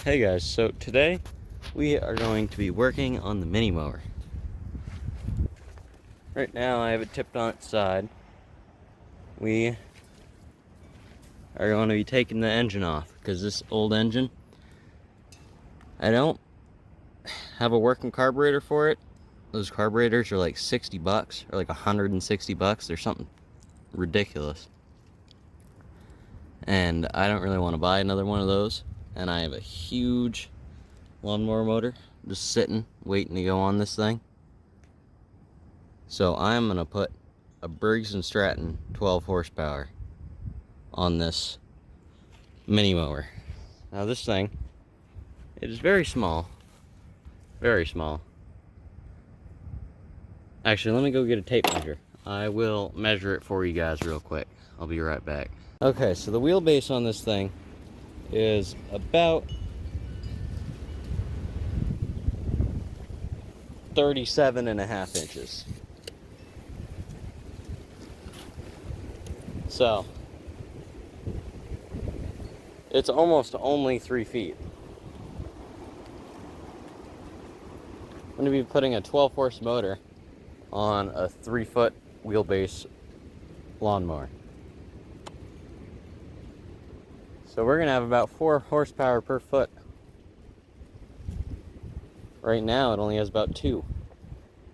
Hey guys, so today we are going to be working on the mini mower. Right now I have it tipped on its side. We are going to be taking the engine off because this old engine, I don't have a working carburetor for it. Those carburetors are like 60 bucks or like 160 bucks. They're something ridiculous. And I don't really want to buy another one of those. And I have a huge lawnmower motor just sitting, waiting to go on this thing. So I'm going to put a Briggs & Stratton 12 horsepower on this mini mower. Now this thing, it is very small. Very small. Actually, let me go get a tape measure. I will measure it for you guys real quick. I'll be right back. Okay, so the wheelbase on this thing is about 37.5 inches. So it's almost only 3 feet. I'm going to be putting a 12 horse motor on a 3-foot wheelbase lawnmower. So we're going to have about 4 horsepower per foot. Right now it only has about 2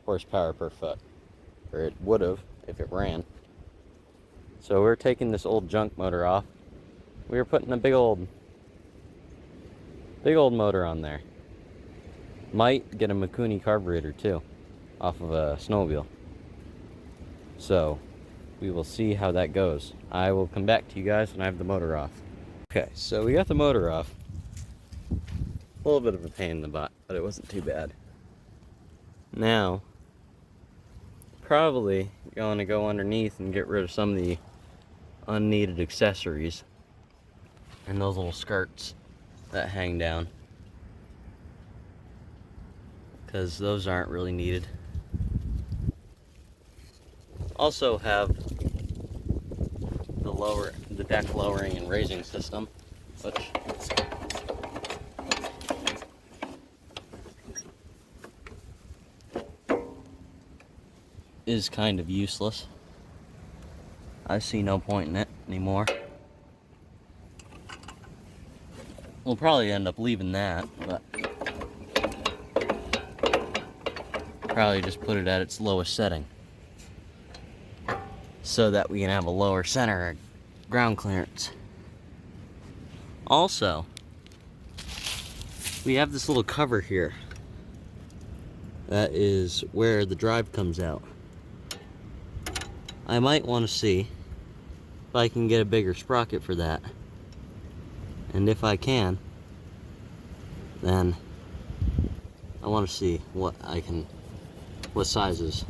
horsepower per foot. Or it would have if it ran. So we're taking this old junk motor off. We were putting a big old motor on there. Might get a Mikuni carburetor too, off of a snowmobile. So we will see how that goes. I will come back to you guys when I have the motor off. Okay, so we got the motor off. A little bit of a pain in the butt, but it wasn't too bad. Now, probably going to go underneath and get rid of some of the unneeded accessories and those little skirts that hang down, because those aren't really needed. Also have the deck lowering and raising system, which is kind of useless. I see no point in it anymore. We'll probably end up leaving that, but probably just put it at its lowest setting so that we can have a lower center ground clearance. Also, we have this little cover here that is where the drive comes out. I might want to see if I can get a bigger sprocket for that. And if I can, then I want to see what sizes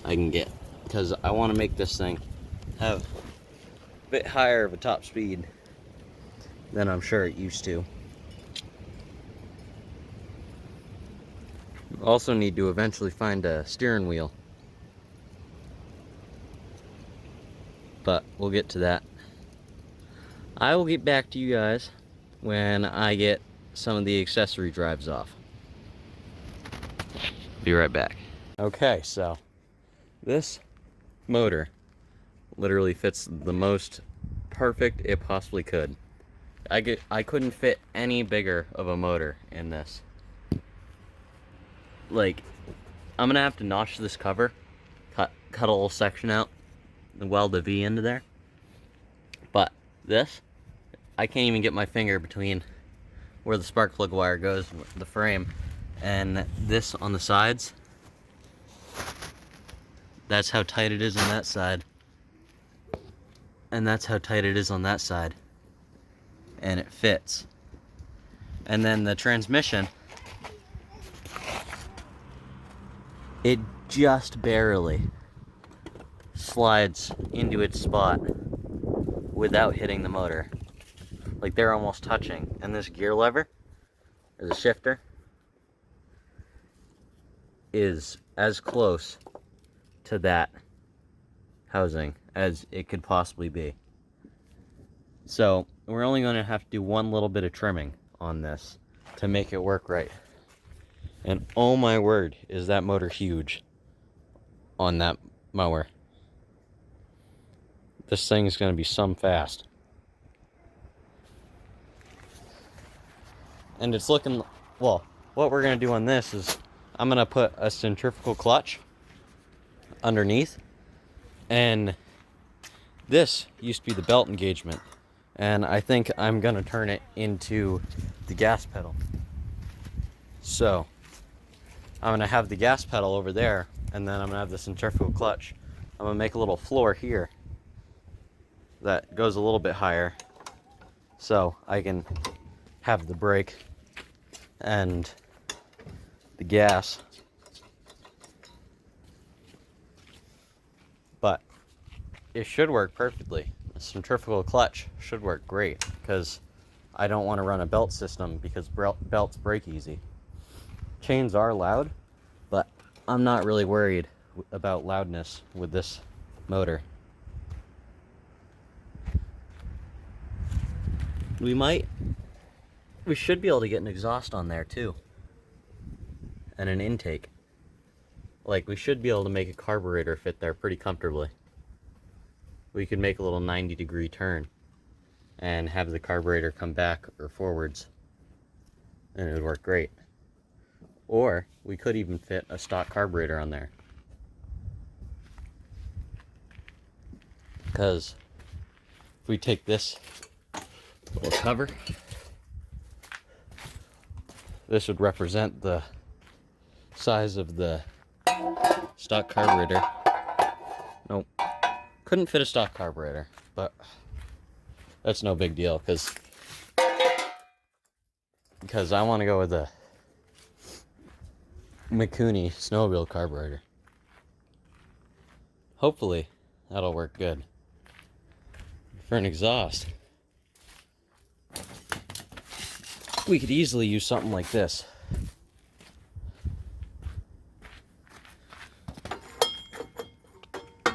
I can get, because I want to make this thing have a bit higher of a top speed than I'm sure it used to. Also need to eventually find a steering wheel, but we'll get to that. I will get back to you guys when I get some of the accessory drives off. Be right back. Okay, so this motor literally fits the most perfect it possibly could. I couldn't fit any bigger of a motor in this. Like, I'm gonna have to notch this cover, cut a little section out, and weld a V into there. But this, I can't even get my finger between where the spark plug wire goes, the frame, and this on the sides. That's how tight it is on that side. And that's how tight it is on that side. And it fits. And then the transmission, it just barely slides into its spot without hitting the motor. Like, they're almost touching. And this gear lever, or the shifter, is as close to that housing as it could possibly be. So we're only going to have to do one little bit of trimming on this to make it work right. And oh my word, is that motor huge on that mower. This thing is going to be some fast. And it's looking, well, what we're going to do on this is I'm going to put a centrifugal clutch underneath. And this used to be the belt engagement. And I think I'm going to turn it into the gas pedal. So I'm going to have the gas pedal over there, and then I'm going to have the centrifugal clutch. I'm going to make a little floor here that goes a little bit higher so I can have the brake and the gas. But it should work perfectly. A centrifugal clutch should work great because I don't want to run a belt system because belts break easy. Chains are loud, but I'm not really worried about loudness with this motor. We should be able to get an exhaust on there too. And an intake. Like, we should be able to make a carburetor fit there pretty comfortably. We could make a little 90-degree turn and have the carburetor come back or forwards, and it would work great. Or we could even fit a stock carburetor on there. Because if we take this little cover, this would represent the size of the stock carburetor. Nope, couldn't fit a stock carburetor, but that's no big deal because I want to go with the Mikuni snowmobile carburetor. Hopefully that'll work good. For an exhaust, we could easily use something like this.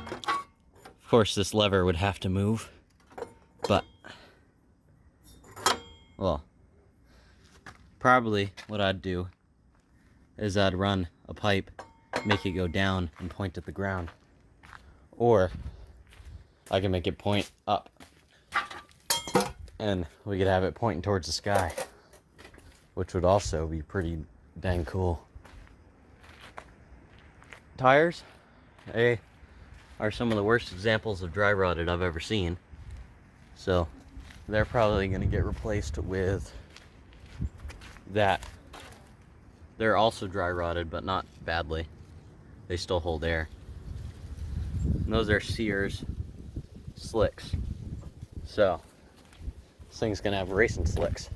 Of course, this lever would have to move, but, well, probably what I'd do is I'd run a pipe, make it go down and point at the ground. Or I can make it point up and we could have it pointing towards the sky, which would also be pretty dang cool. Tires, they are some of the worst examples of dry rotted I've ever seen. So they're probably going to get replaced with that. They're also dry rotted, but not badly. They still hold air. And those are Sears slicks. So this thing's gonna have racing slicks.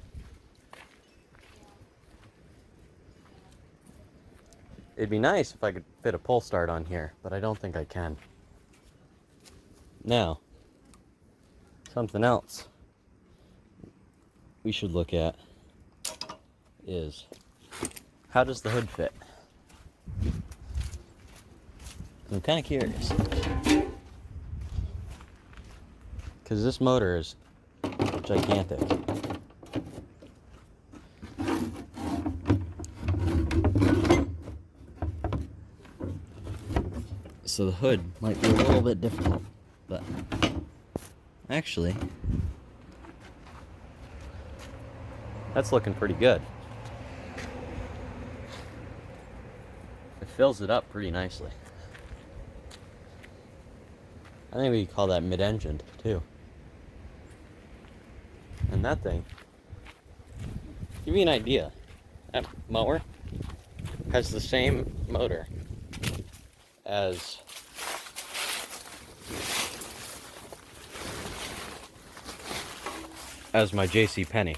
It'd be nice if I could fit a pull start on here, but I don't think I can. Now, something else we should look at is, how does the hood fit? I'm kind of curious. Because this motor is gigantic. So the hood might be a little bit difficult, but actually, that's looking pretty good. It fills it up pretty nicely. I think we could call that mid-engined too. And that thing, give you an idea, that mower has the same motor as my JCPenney.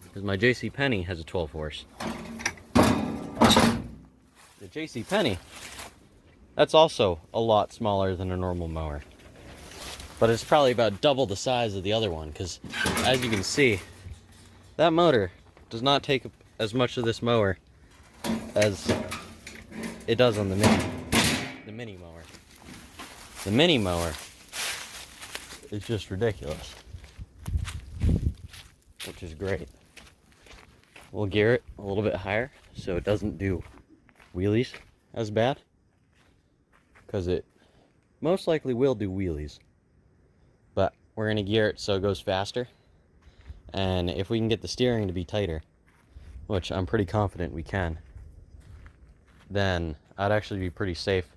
Because my JCPenney has a 12 horse. The JCPenney, that's also a lot smaller than a normal mower. But it's probably about double the size of the other one, because as you can see, that motor does not take as much of this mower as it does on the mini mower. The mini mower is just ridiculous. which is great. We'll gear it a little bit higher so it doesn't do wheelies as bad, because it most likely will do wheelies. But we're going to gear it so it goes faster, and if we can get the steering to be tighter, which I'm pretty confident we can, then I'd actually be pretty safe,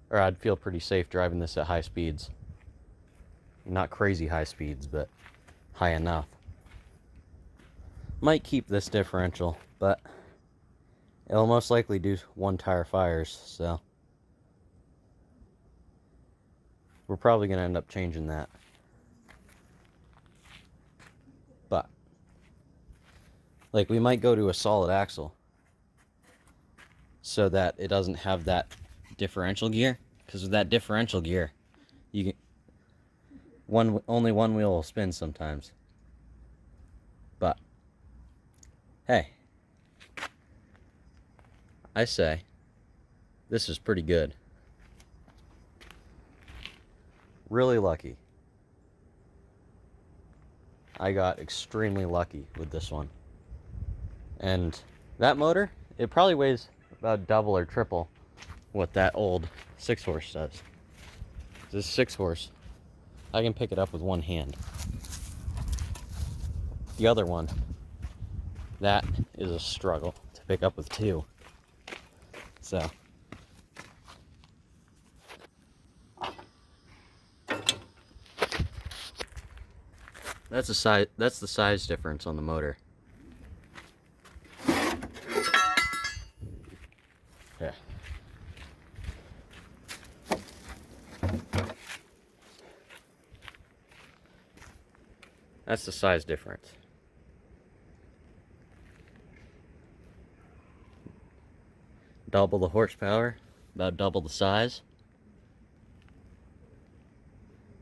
or I'd feel pretty safe driving this at high speeds. Not crazy high speeds, but high enough. Might keep this differential, but it'll most likely do one tire fires, so we're probably going to end up changing that. But like, we might go to a solid axle so that it doesn't have that differential gear, because with that differential gear, you can only one wheel will spin sometimes. But hey, I say this is pretty good. Really lucky. I got extremely lucky with this one. And that motor, it probably weighs about double or triple what that old 6-horse does. This 6-horse, I can pick it up with one hand. The other one, that is a struggle to pick up with two. So that's the size difference on the motor. Yeah. That's the size difference. Double the horsepower, about double the size,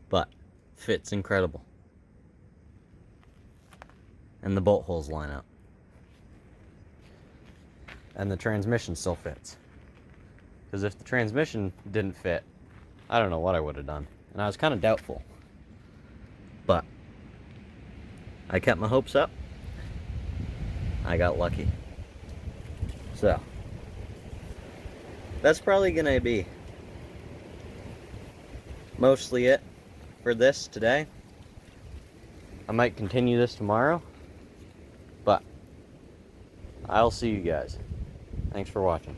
but fits incredible. And the bolt holes line up. And the transmission still fits. Because if the transmission didn't fit, I don't know what I would have done. And I was kind of doubtful. But I kept my hopes up. I got lucky. So that's probably gonna be mostly it for this today. I might continue this tomorrow, but I'll see you guys. Thanks for watching.